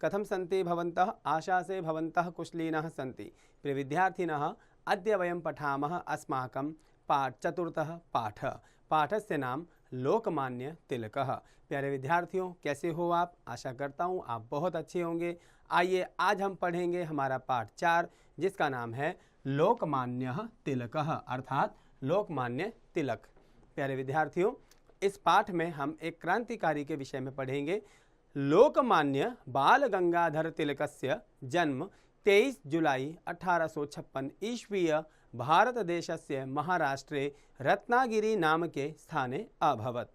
कथं सन्ति भवन्तः? आशासे भवन्तः कुशलिनः सन्ति। प्रिय विद्यार्थिनः, अद्य वयं पठामः अस्माकं चतुर्थः पाठस्य नाम लोकमान्य तिलकः। प्यारे विद्यार्थियों, कैसे हो आप? आशा करता हूँ आप बहुत अच्छे होंगे। आइए आज हम पढ़ेंगे हमारा पाठ 4, जिसका नाम है लोकमान्य तिलकः, अर्थात लोकमान्य तिलक। प्यारे विद्यार्थियों, इस पाठ में हम एक क्रांतिकारी के विषय में पढ़ेंगे। लोकमान्य बाल गंगाधर तिलकस्य जन्म 23 जुलाई 1856 ईस्वीय भारत देशस्य महाराष्ट्रे रत्नागिरी नामके स्थाने अभवत्।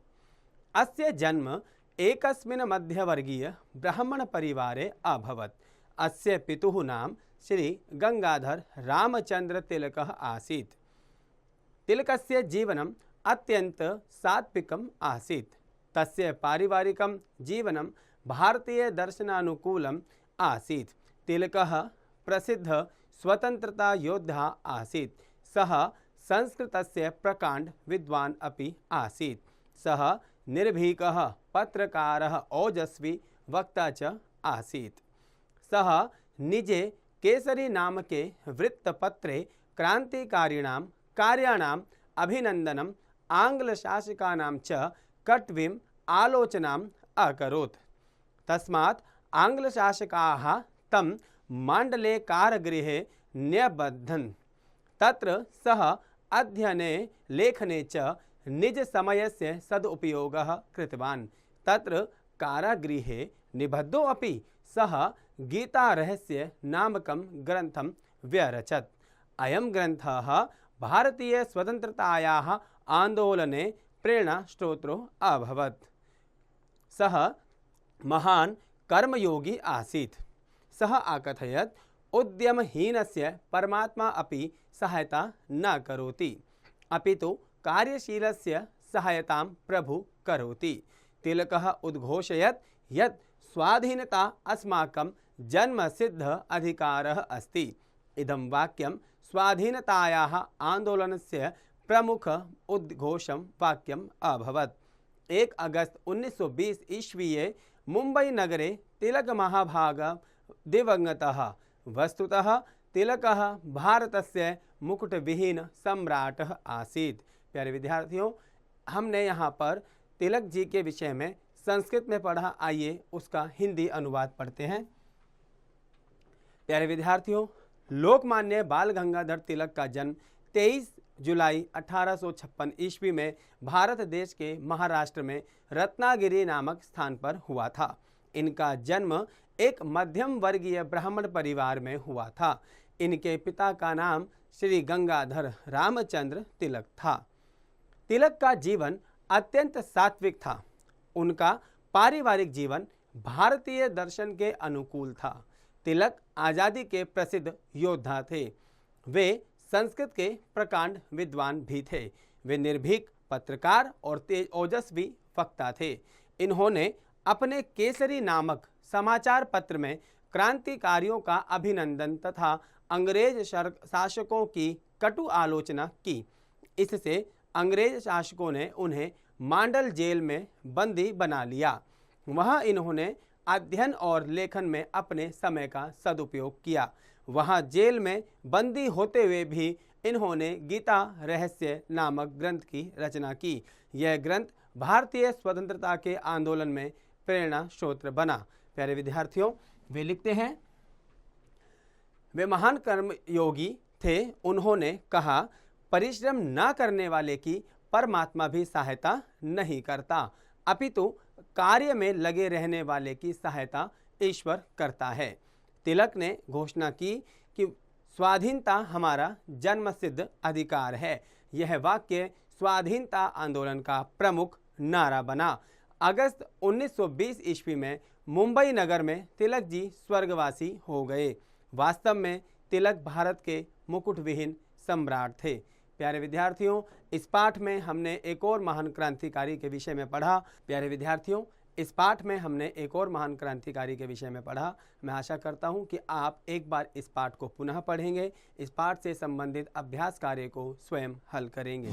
अस्य जन्म एकस्मिन् मध्यवर्गीय ब्राह्मण परिवारे अभवत्। अस्य पितुः नाम श्री गंगाधर रामचंद्र तिलकः आसीत्। तिलकस्य जीवनम् अत्यंत सात्विकम् आसीत्। तस्य पारिवारिकं जीवनं भारतीय दर्शनानुकूलम् आसीत्। तिलकः प्रसिद्ध स्वतंत्रता योद्धा आसीत्। सः संस्कृतस्य प्रकाण्ड विद्वान् अपि आसीत्। सः निर्भीकः पत्रकारः, ओजस्वी वक्ता च आसीत्। सः निजे केसरी नामके वृत्तपत्रे क्रान्तिकारिणां कार्याणाम् अभिनन्दनम्, आङ्ग्लशासकानां च कट्वीम् आलोचनाम् अकरोत्। तस्मात् आङ्ग्लशासकाः तं माण्डले कारागृहे न्यबद्धन्। तत्र सः अध्ययने लेखने च निज समयस्य सदुपयोगः कृतवान्। तत्र कारागृहे निबद्धो अपि सः गीतारहस्य नामकं ग्रन्थं व्यरचत्। अयं ग्रन्थः भारतीय स्वतन्त्रतायाः आन्दोलने प्रेरणास्रोतो अभवत्। सः महान् कर्मयोगी आसीत्। सः अकथयत्, उद्यमहीनस्य परमात्मा अपि सहायता न करोति, अपितु कार्यशीलस्य सहायतां प्रभु करोति। तिलकः उद्घोषयत् यत् स्वाधीनता अस्माकं जन्मसिद्ध अधिकारः अस्ति। इदं वाक्यं स्वाधीनतायाः आन्दोलनस्य प्रमुख उद्घोषं वाक्यम् अभवत्। 1 अगस्त 1920 ईस्वीये मुम्बै नगरे तिलक महाभागः दिवंगतः। वस्तुतः तिलकः भारतस्य मुकुटविहीन सम्राटः आसीत्। प्यारे विद्यार्थियों, हमने यहाँ पर तिलक जी के विषय में संस्कृत में पढ़ा। आइए उसका हिंदी अनुवाद पढ़ते हैं। प्यारे विद्यार्थियों, लोकमान्य बाल गंगाधर तिलक का जन्म 23 जुलाई 1856 ईस्वी में भारत देश के महाराष्ट्र में रत्नागिरी नामक स्थान पर हुआ था। इनका जन्म एक मध्यम वर्गीय ब्राह्मण परिवार में हुआ था। इनके पिता का नाम श्री गंगाधर रामचंद्र तिलक था। तिलक का जीवन अत्यंत सात्विक था। उनका पारिवारिक जीवन भारतीय दर्शन के अनुकूल था। तिलक आज़ादी के प्रसिद्ध योद्धा थे। वे संस्कृत के प्रकांड विद्वान भी थे। वे निर्भीक पत्रकार और तेज ओजस्वी वक्ता थे। इन्होंने अपने केसरी नामक समाचार पत्र में क्रांतिकारियों का अभिनंदन तथा अंग्रेज शासकों की कटु आलोचना की। इससे अंग्रेज शासकों ने उन्हें मांडल जेल में बंदी बना लिया। वहां इन्होंने अध्ययन और लेखन में अपने समय का सदुपयोग किया। वहां जेल में बंदी होते हुए भी इन्होंने गीता रहस्य नामक ग्रंथ की रचना की। यह ग्रंथ भारतीय स्वतंत्रता के आंदोलन में प्रेरणा स्रोत बना। प्यारे विद्यार्थियों, वे लिखते हैं, वे महान कर्मयोगी थे। उन्होंने कहा, परिश्रम न करने वाले की परमात्मा भी सहायता नहीं करता, अपितु कार्य में लगे रहने वाले की सहायता ईश्वर करता है। तिलक ने घोषणा की कि स्वाधीनता हमारा जन्मसिद्ध अधिकार है। यह वाक्य स्वाधीनता आंदोलन का प्रमुख नारा बना। अगस्त 1920 ईस्वी में मुंबई नगर में तिलक जी स्वर्गवासी हो गए। वास्तव में तिलक भारत के मुकुटविहीन सम्राट थे। प्यारे विद्यार्थियों, इस पाठ में हमने एक और महान क्रांतिकारी के विषय में पढ़ा। प्यारे विद्यार्थियों, इस पाठ में हमने एक और महान क्रांतिकारी के विषय में पढ़ा। मैं आशा करता हूं कि आप एक बार इस पाठ को पुनः पढ़ेंगे, इस पाठ से संबंधित अभ्यास कार्य को स्वयं हल करेंगे।